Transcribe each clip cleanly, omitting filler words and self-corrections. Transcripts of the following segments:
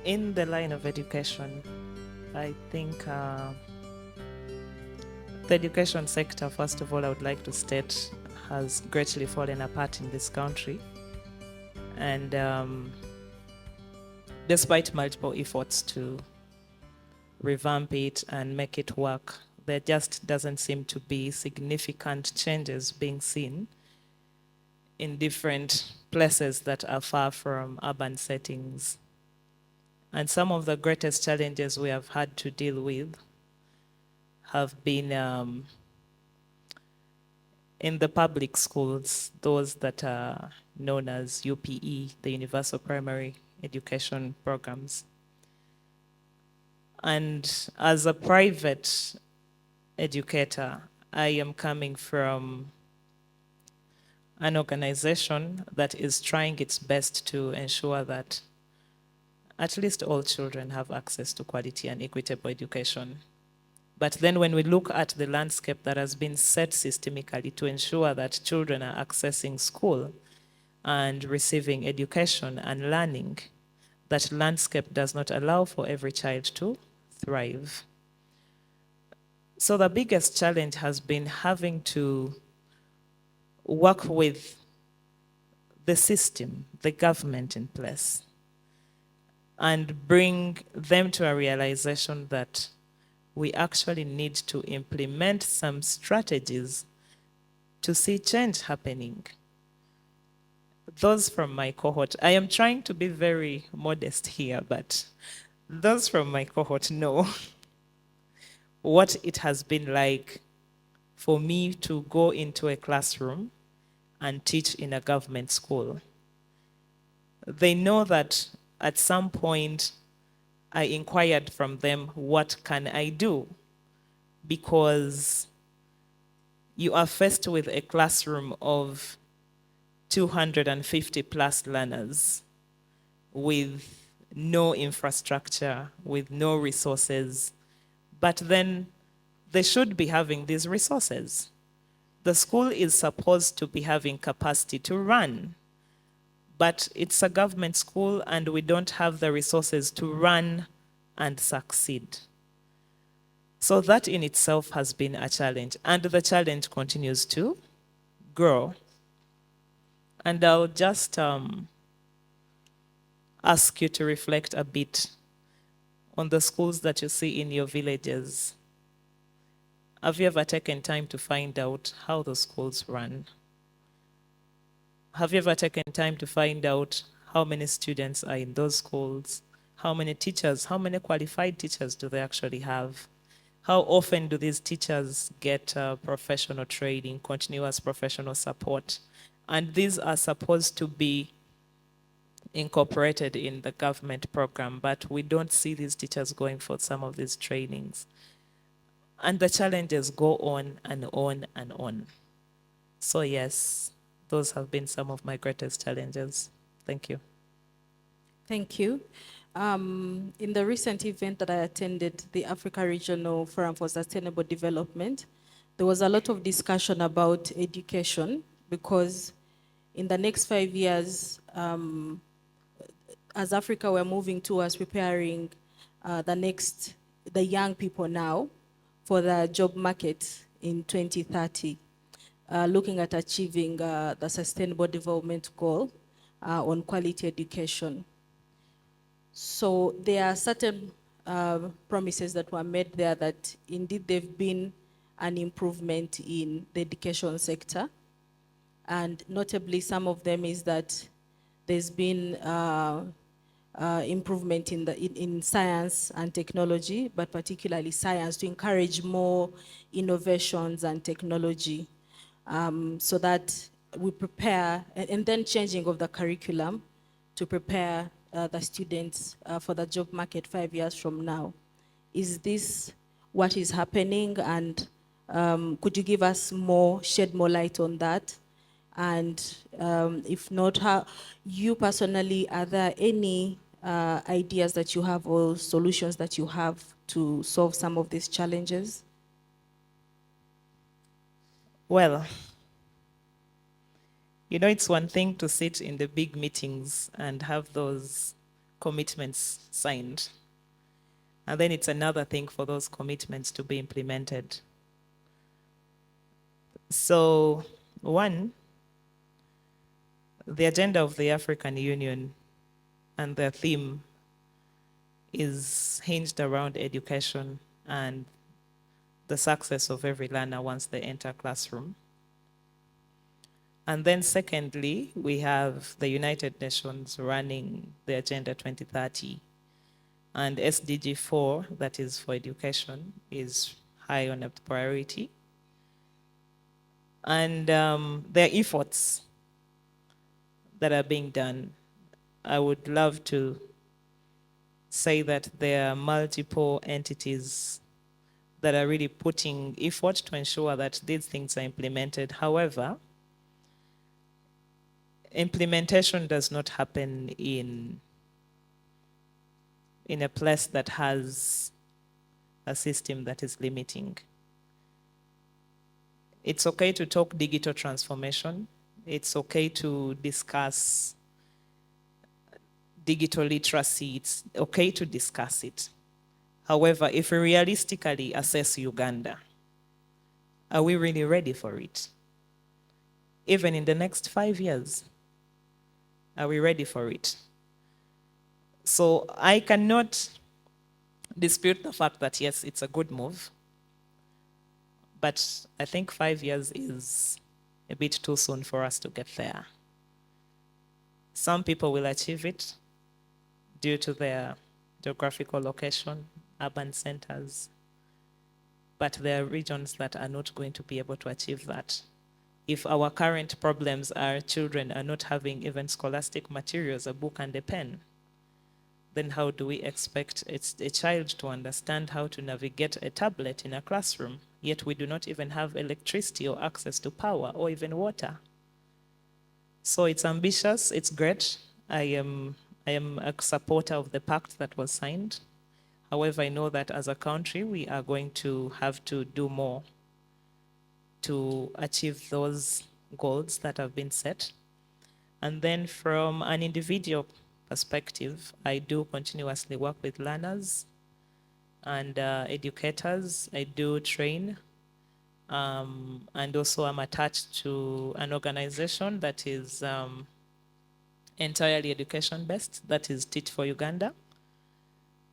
in the line of education, I think the education sector, first of all, I would like to state, has greatly fallen apart in this country. And despite multiple efforts to revamp it and make it work, there just doesn't seem to be significant changes being seen in different places that are far from urban settings. And some of the greatest challenges we have had to deal with have been in the public schools, those that are known as UPE, the Universal Primary Education Programs. And as a private educator, I am coming from an organization that is trying its best to ensure that at least all children have access to quality and equitable education. But then when we look at the landscape that has been set systemically to ensure that children are accessing school and receiving education and learning, that landscape does not allow for every child to thrive. So the biggest challenge has been having to work with the system, the government in place, and bring them to a realization that we actually need to implement some strategies to see change happening. Those from my cohort, I am trying to be very modest here, but those from my cohort know what it has been like for me to go into a classroom and teach in a government school. They know that at some point I inquired from them, what can I do? Because you are faced with a classroom of 250 plus learners with no infrastructure, with no resources, but then they should be having these resources. The school is supposed to be having capacity to run, but it's a government school and we don't have the resources to run and succeed. So that in itself has been a challenge, and the challenge continues to grow. And I'll just ask you to reflect a bit on the schools that you see in your villages. Have you ever taken time to find out how the schools run? Have you ever taken time to find out how many students are in those schools? How many teachers, how many qualified teachers do they actually have? How often do these teachers get professional training, continuous professional support? And these are supposed to be incorporated in the government program, but we don't see these teachers going for some of these trainings. And the challenges go on and on and on. So yes, those have been some of my greatest challenges. Thank you. Thank you. In the recent event that I attended, the Africa Regional Forum for Sustainable Development, there was a lot of discussion about education because in the next 5 years, as Africa, we're moving towards preparing the young people now for the job market in 2030, looking at achieving the Sustainable Development Goal on quality education. So there are certain promises that were made there that indeed they've been an improvement in the education sector. And notably, some of them is that there's been improvement in science and technology, but particularly science, to encourage more innovations and technology, so that we prepare, and then changing of the curriculum to prepare the students for the job market 5 years from now. Is this what is happening? And could you give us shed more light on that? And if not, how you personally, are there any ideas that you have or solutions that you have to solve some of these challenges? Well, you know, it's one thing to sit in the big meetings and have those commitments signed. And then it's another thing for those commitments to be implemented. So, one, the agenda of the African Union and their theme is hinged around education and the success of every learner once they enter classroom. And then secondly, we have the United Nations running the Agenda 2030. And SDG 4, that is for education, is high on a priority. And there are efforts that are being done. I would love to say that there are multiple entities that are really putting effort to ensure that these things are implemented. However, implementation does not happen in a place that has a system that is limiting. It's okay to talk digital transformation. It's okay to discuss digital literacy. It's okay to discuss it. However, if we realistically assess Uganda, are we really ready for it? Even in the next 5 years, are we ready for it? So I cannot dispute the fact that, yes, it's a good move, but I think 5 years is a bit too soon for us to get there. Some people will achieve it due to their geographical location, urban centers, but there are regions that are not going to be able to achieve that. If our current problems are children are not having even scholastic materials, a book and a pen, then how do we expect a child to understand how to navigate a tablet in a classroom, yet we do not even have electricity or access to power or even water? So it's ambitious, it's great. I am a supporter of the pact that was signed. However, I know that as a country, we are going to have to do more to achieve those goals that have been set. And then from an individual perspective, I do continuously work with learners and educators. I do train. And also I'm attached to an organization that is entirely education-based, that is Teach for Uganda.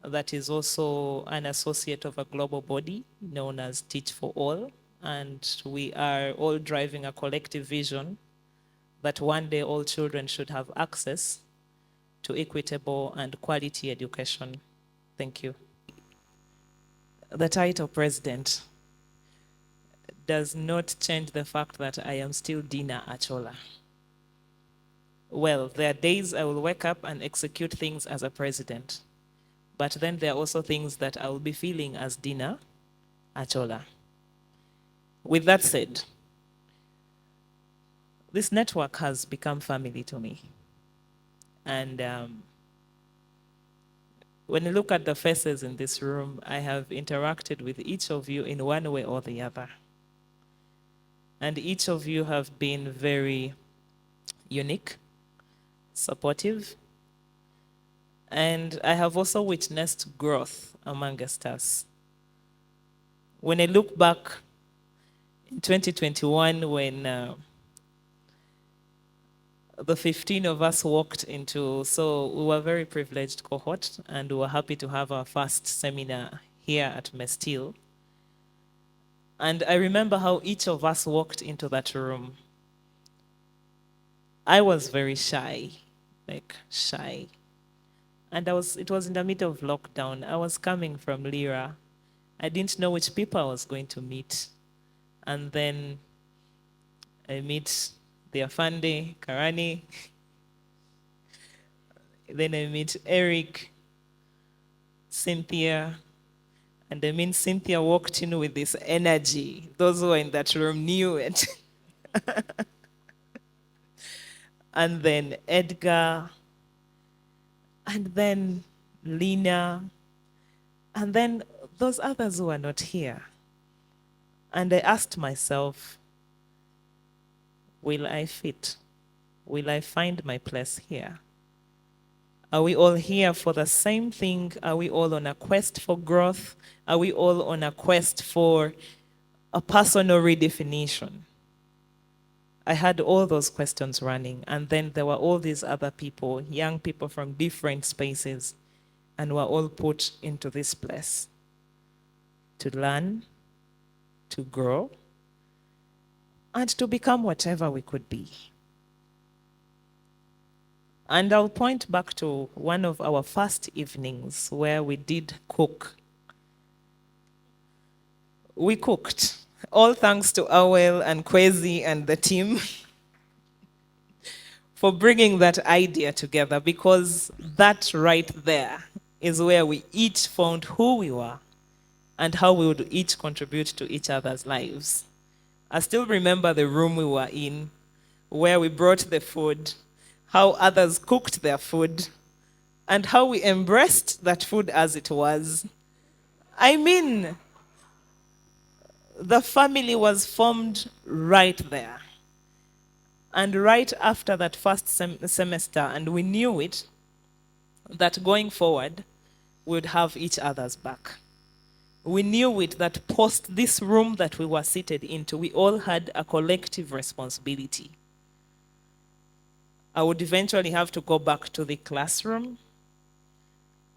That is also an associate of a global body known as Teach for All. And we are all driving a collective vision that one day all children should have access to equitable and quality education. Thank you. The title president does not change the fact that I am still Dinah Achola. Well, there are days I will wake up and execute things as a president. But then there are also things that I will be feeling as Dinah Achola. With that said, this network has become family to me. And when you look at the faces in this room, I have interacted with each of you in one way or the other. And each of you have been very unique, supportive, and I have also witnessed growth amongst us. When I look back in 2021, when the 15 of us walked into, so we were a very privileged cohort, and we were happy to have our first seminar here at Mestil. And I remember how each of us walked into that room. I was very shy, like shy. And it was in the middle of lockdown. I was coming from Lira. I didn't know which people I was going to meet. And then I meet the Afande, Karani. Then I meet Eric, Cynthia. And I mean, Cynthia walked in with this energy. Those who were in that room knew it. And then Edgar. And then Lena. And then those others who are not here. And I asked myself, will I fit? Will I find my place here? Are we all here for the same thing? Are we all on a quest for growth? Are we all on a quest for a personal redefinition? I had all those questions running, and then there were all these other people, young people from different spaces, and were all put into this place to learn, to grow, and to become whatever we could be. And I'll point back to one of our first evenings where we did cook. We cooked, all thanks to Awel and Kwezi and the team for bringing that idea together, because that right there is where we each found who we were and how we would each contribute to each other's lives. I still remember the room we were in, where we brought the food, how others cooked their food, and how we embraced that food as it was. I mean, the family was formed right there. And right after that first semester, and we knew it, that going forward, we would have each other's back. We knew it that post this room that we were seated into, we all had a collective responsibility. I would eventually have to go back to the classroom.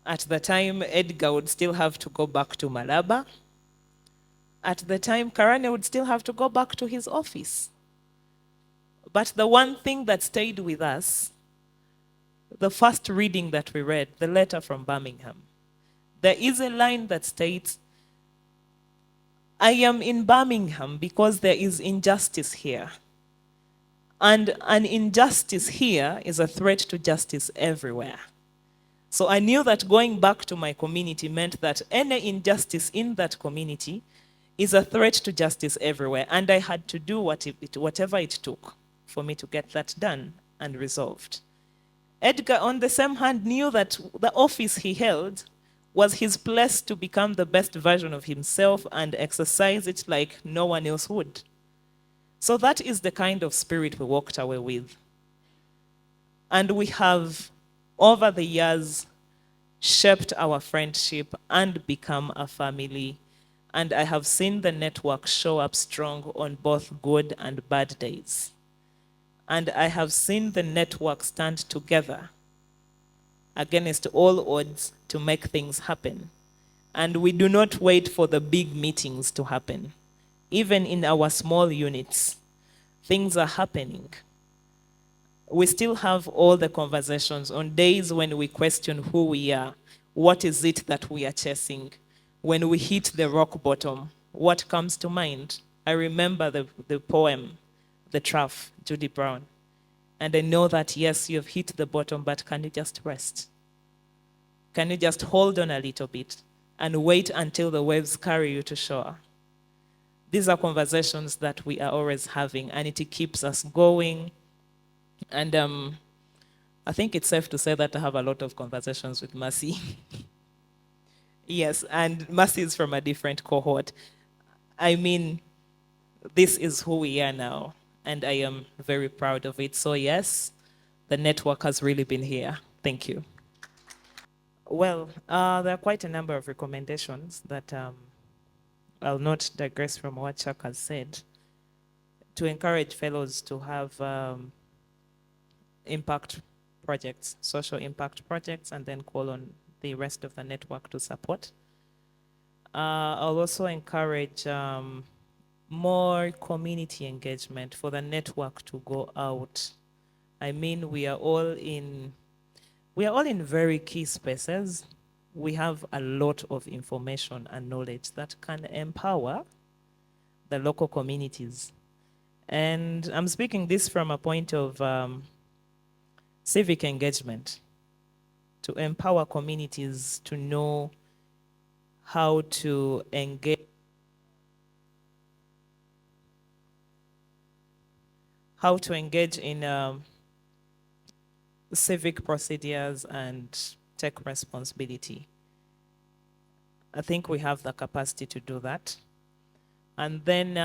At the time, Edgar would still have to go back to Malaba. At the time, Karane would still have to go back to his office. But the one thing that stayed with us, the first reading that we read, the letter from Birmingham, there is a line that states, I am in Birmingham because there is injustice here. And an injustice here is a threat to justice everywhere. So I knew that going back to my community meant that any injustice in that community is a threat to justice everywhere. And I had to do whatever it took for me to get that done and resolved. Edgar, on the same hand, knew that the office he held was his place to become the best version of himself and exercise it like no one else would. So that is the kind of spirit we walked away with. And we have, over the years, shaped our friendship and become a family. And I have seen the network show up strong on both good and bad days. And I have seen the network stand together against all odds to make things happen. And we do not wait for the big meetings to happen. Even in our small units, things are happening. We still have all the conversations on days when we question who we are. What is it that we are chasing? When we hit the rock bottom, what comes to mind? I remember the poem, The Trough, Judy Brown. And I know that, yes, you've hit the bottom, but can you just rest? Can you just hold on a little bit and wait until the waves carry you to shore? These are conversations that we are always having, and it keeps us going. And I think it's safe to say that I have a lot of conversations with Mercy. Yes, and Mercy is from a different cohort. I mean, this is who we are now, and I am very proud of it. So yes, the network has really been here. Thank you. Well, there are quite a number of recommendations that I'll not digress from what Chuck has said, to encourage fellows to have impact projects, social impact projects, and then call on the rest of the network to support. I'll also encourage more community engagement for the network to go out. I mean, we are all in very key spaces. We have a lot of information and knowledge that can empower the local communities. And I'm speaking this from a point of civic engagement, to empower communities to know how to engage, in civic procedures and take responsibility. I think we have the capacity to do that. And then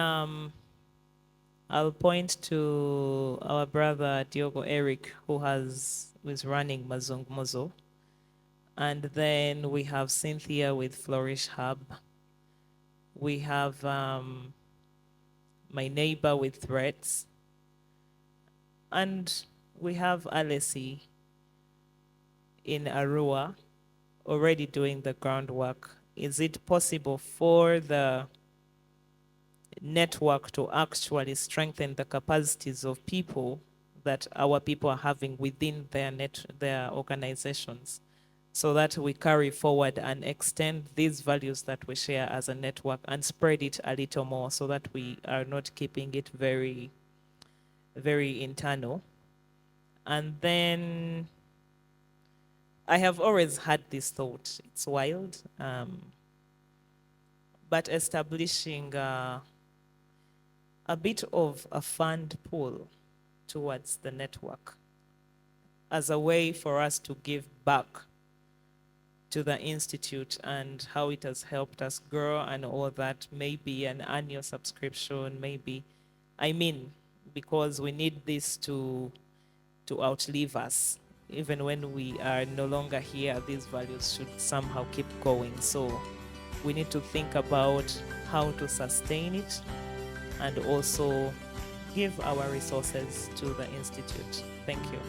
I'll point to our brother Diogo Eric, who is running Mazungumzo. And then we have Cynthia with Flourish Hub. We have my neighbor with Threats. And we have Alessi in Arua already doing the groundwork. Is it possible for the network to actually strengthen the capacities of people that our people are having within their organizations, so that we carry forward and extend these values that we share as a network and spread it a little more, so that we are not keeping it very, very internal. And then I have always had this thought, it's wild, but establishing a bit of a fund pool towards the network as a way for us to give back to the Institute and how it has helped us grow and all that. Maybe an annual subscription, maybe. I mean, because we need this to outlive us. Even when we are no longer here, these values should somehow keep going. So we need to think about how to sustain it and also give our resources to the Institute. Thank you.